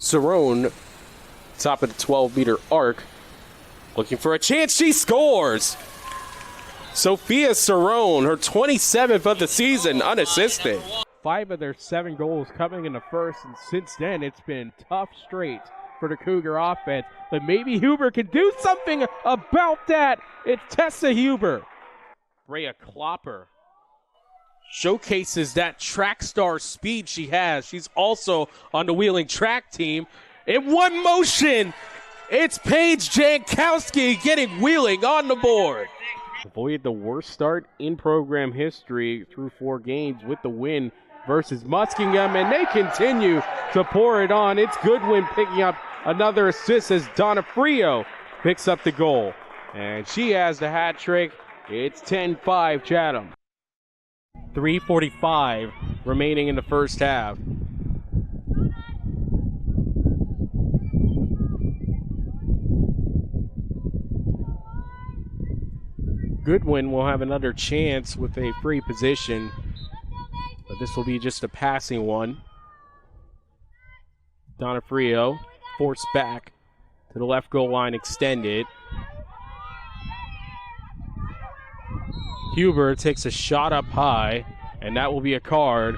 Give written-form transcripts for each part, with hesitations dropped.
Cerrone, top of the 12-meter arc, looking for a chance. She scores! Sophia Cerrone, her 27th of the season, unassisted. 5 of their 7 goals coming in the first, and since then it's been tough straight for the Cougar offense. But maybe Huber can do something about that. It's Tessa Huber. Rhea Klopper showcases that track star speed she has. She's also on the wheeling track team. In one motion, it's Paige Jankowski getting wheeling on the board. Avoided the worst start in program history through 4 games with the win versus Muskingum, and they continue to pour it on. It's Goodwin picking up another assist as Donna Frio picks up the goal. And she has the hat trick. It's 10-5 Chatham. 3:45 remaining in the first half. Goodwin will have another chance with a free position, but this will be just a passing one. Donofrio forced back to the left goal line, extended. Huber takes a shot up high, and that will be a card,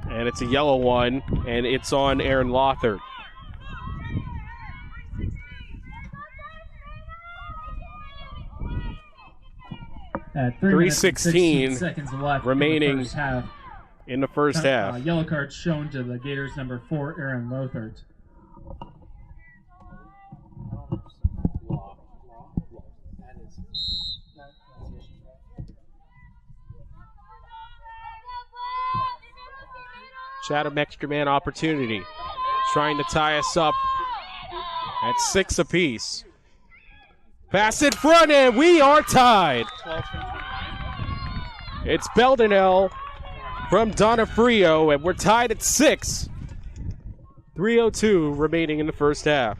and it's a yellow one, and it's on Aaron Lothard. At 3:16 seconds left remaining in the first half. Yellow card shown to the Gators number 4, Aaron Lothard. Chatham extra man opportunity, trying to tie us up at 6 apiece. Pass in front, and we are tied. It's Beldenell from Donofrio, and we're tied at 6. 3:02 remaining in the first half.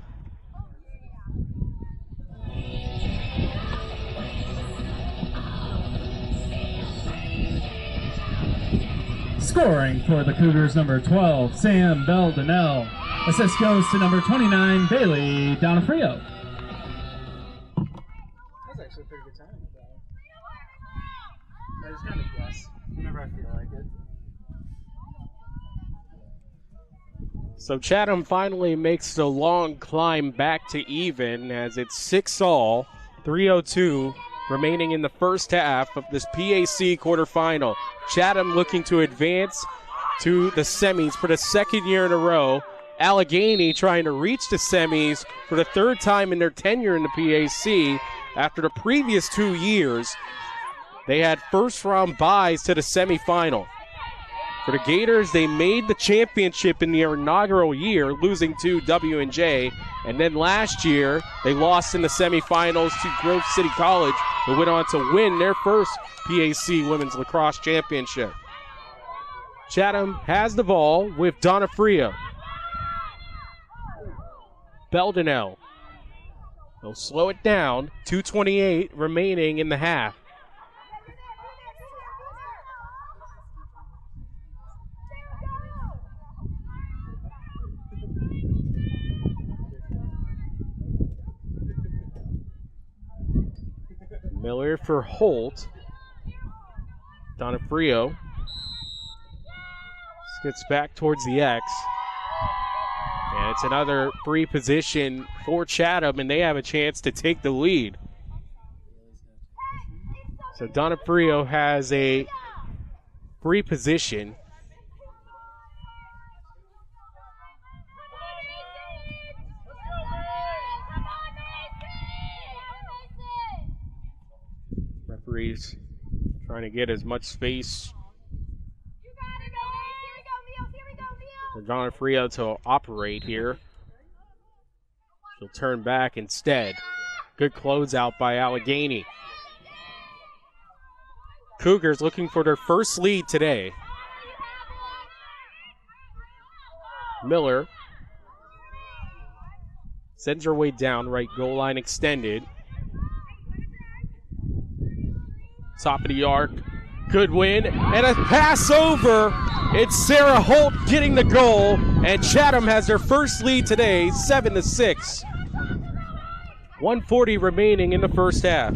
Scoring for the Cougars, number 12, Sam Beldenell. Assist goes to number 29, Bailey Donofrio. That's actually a pretty good time. I just kind of guess whenever I feel like it. So Chatham finally makes the long climb back to even as it's 6-all, 3:02 remaining in the first half of this PAC quarterfinal. Chatham looking to advance to the semis for the second year in a row. Allegheny trying to reach the semis for the 3rd time in their tenure in the PAC. After the previous 2 years, they had first-round byes to the semifinal. For the Gators, they made the championship in their inaugural year, losing to W&J. And then last year, they lost in the semifinals to Grove City College, who went on to win their first PAC Women's Lacrosse Championship. Chatham has the ball with Donofrio. Beldenell. They'll slow it down. 2:28 remaining in the half. Miller for Holt. Donofrio gets back towards the X. And it's another free position for Chatham, and they have a chance to take the lead. So Donofrio has a free position. Referees trying to get as much space for Donofrio to operate here. She'll turn back instead. Good closeout by Allegheny. Cougars looking for their first lead today. Miller sends her way down, right goal line extended. Top of the arc, Good win, and a pass over. It's Sarah Holt getting the goal, and Chatham has their first lead today, 7-6. 1:40 remaining in the first half.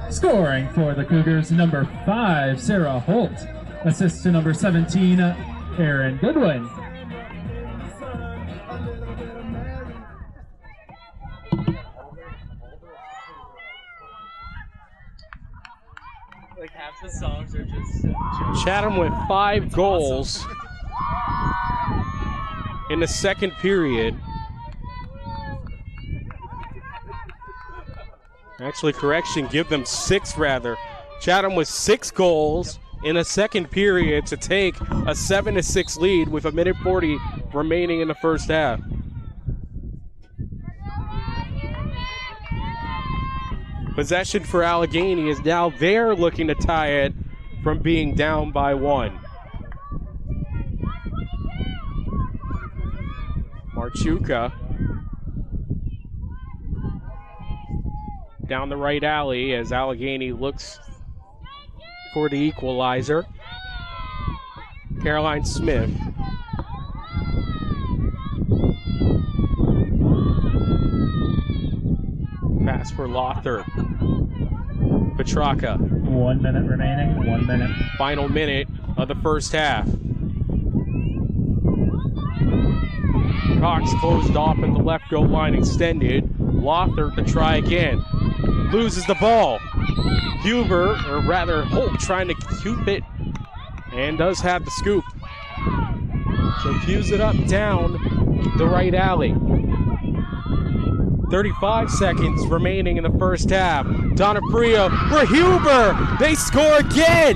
Scoring for the Cougars, number 5, Sarah Holt. Assist to number 17, Erin Goodwin. Like half the songs are just Chatham with 5 goals in the second period. Actually, correction, give them 6 rather. Chatham with 6 goals in the second period to take a 7-6 lead with 1:40 remaining in the first half. Possession for Allegheny is now they're looking to tie it from being down by 1. Marchuka down the right alley as Allegheny looks for the equalizer. Caroline Smith. Pass for Lothar. Petraka. 1 minute remaining, 1 minute. Final minute of the first half. Cox closed off at the left goal line extended. Lothar to try again. Loses the ball. Huber, or rather Holt, trying to scoop it and does have the scoop. So cues it up down the right alley. 35 seconds remaining in the first half. Donofrio for Huber. They score again.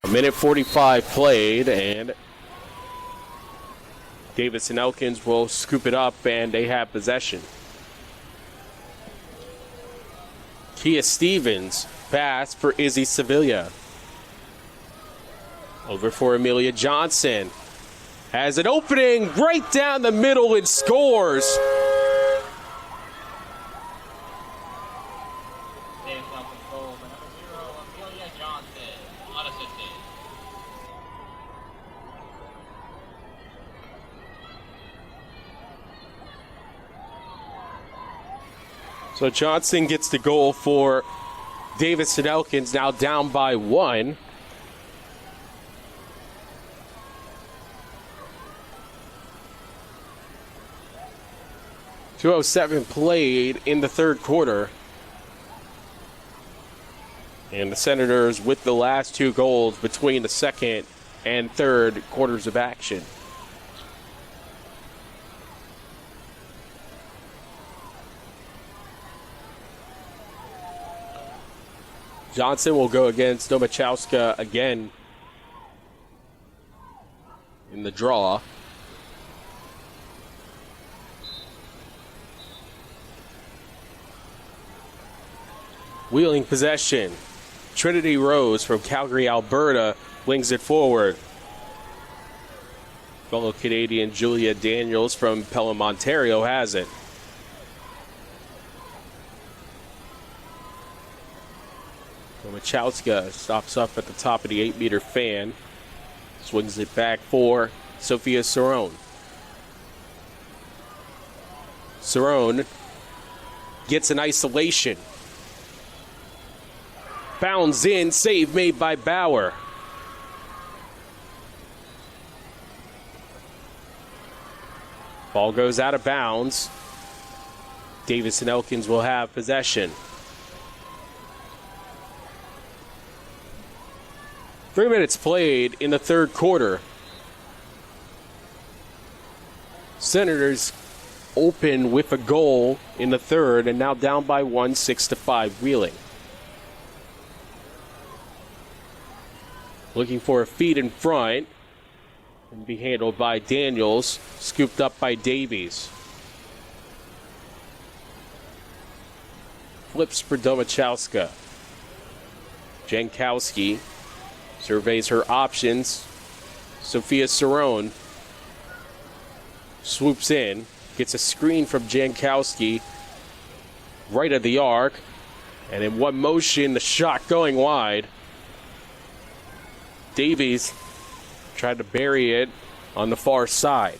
A minute 45 played, and Davidson Elkins will scoop it up, and they have possession. Kia Stevens pass for Izzy Sevilla. Over for Amelia Johnson. Has an opening right down the middle and scores. So Johnson gets the goal for Davidson Elkins, now down by 1. .207 played in the third quarter. And the Senators with the last 2 goals between the second and third quarters of action. Johnson will go against Domachowska again in the draw. Wheeling possession. Trinity Rose from Calgary, Alberta, wings it forward. Fellow Canadian Julia Daniels from Pelham, Ontario has it. Domachowska stops up at the top of the 8-meter fan. Swings it back for Sophia Cerrone. Cerrone gets an isolation. Bounds in, save made by Bauer. Ball goes out of bounds. Davidson Elkins will have possession. 3 minutes played in the third quarter. Senators open with a goal in the third and now down by 1, 6-5 Wheeling. Looking for a feed in front and be handled by Daniels, scooped up by Davies. flips for Domachowska. Jankowski surveys her options. Sophia Cerrone swoops in, gets a screen from Jankowski right at the arc, and in one motion, the shot going wide. Davies tried to bury it on the far side.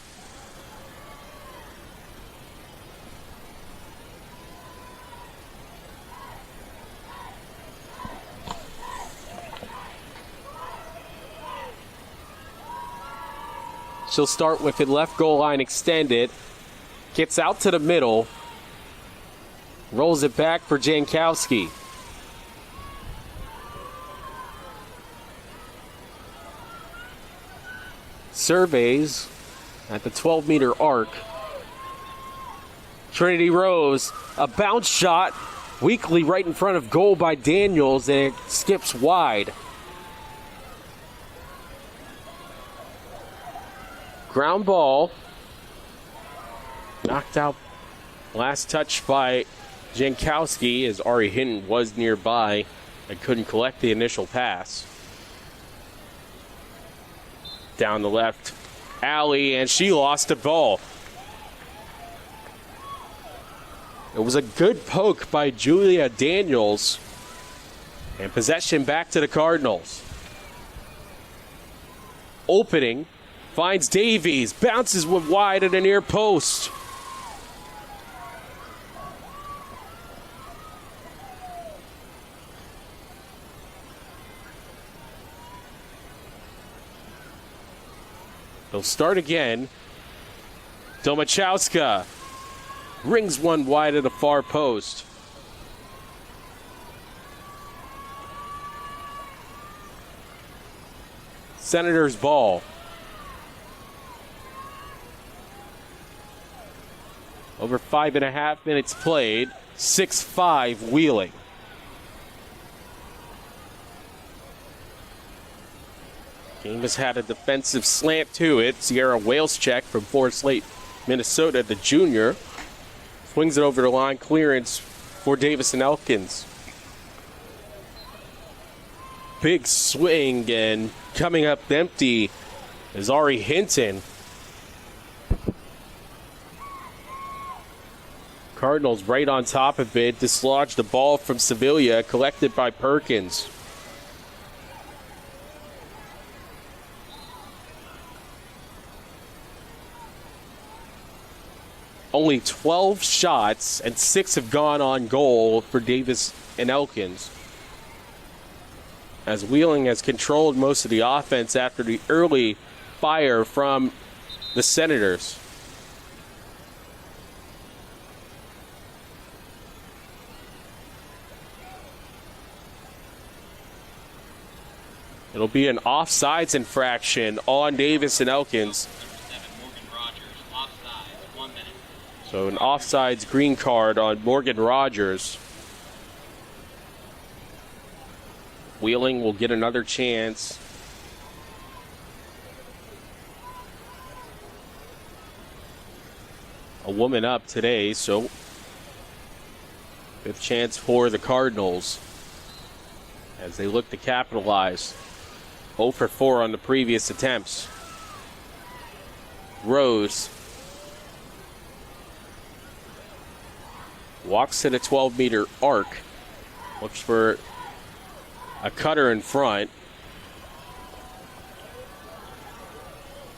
She'll start with it left goal line extended. Gets out to the middle. Rolls it back for Jankowski. Surveys at the 12-meter arc. Trinity Rose, a bounce shot, weakly right in front of goal by Daniels, and it skips wide. Ground ball. Knocked out. Last touch by Jankowski as Ari Hinton was nearby and couldn't collect the initial pass. Down the left alley, and she lost the ball. It was a good poke by Julia Daniels, and possession back to the Cardinals. Opening. Finds Davies, bounces one wide at a near post. They'll start again. Domachowska rings one wide at a far post. Senators ball. Over 5.5 minutes played, 6-5 Wheeling. Game has had a defensive slant to it. Sierra Wales check from Forest Lake, Minnesota, the junior. Swings it over the line, clearance for Davis and Elkins. Big swing, and coming up empty is Ari Hinton. Cardinals right on top of it, dislodged the ball from Sevilla, collected by Perkins. Only 12 shots, and 6 have gone on goal for Davis and Elkins, as Wheeling has controlled most of the offense after the early fire from the Senators. It'll be an offsides infraction on Davis and Elkins. So an offsides green card on Morgan Rogers. Wheeling will get another chance. A woman up today, so fifth chance for the Cardinals as they look to capitalize. 0 for 4 on the previous attempts. Rose walks to the 12-meter arc. Looks for a cutter in front.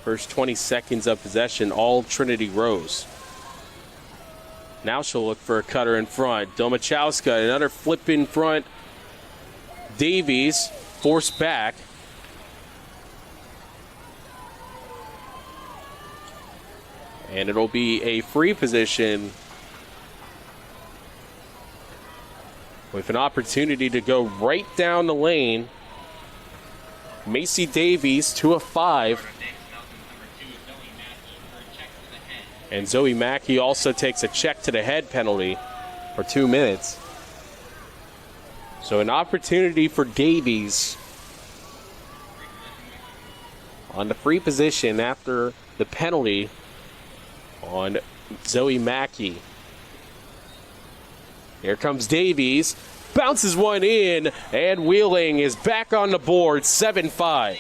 First 20 seconds of possession, all Trinity Rose. Now she'll look for a cutter in front. Domachowska, another flip in front. Davies, forced back. And it'll be a free position with an opportunity to go right down the lane. Macy Davies, 2 of 5. And Zoe Mackey also takes a check to the head penalty for 2 minutes. So an opportunity for Davies on the free position after the penalty on Zoe Mackey. Here comes Davies. Bounces one in, and Wheeling is back on the board, 7-5.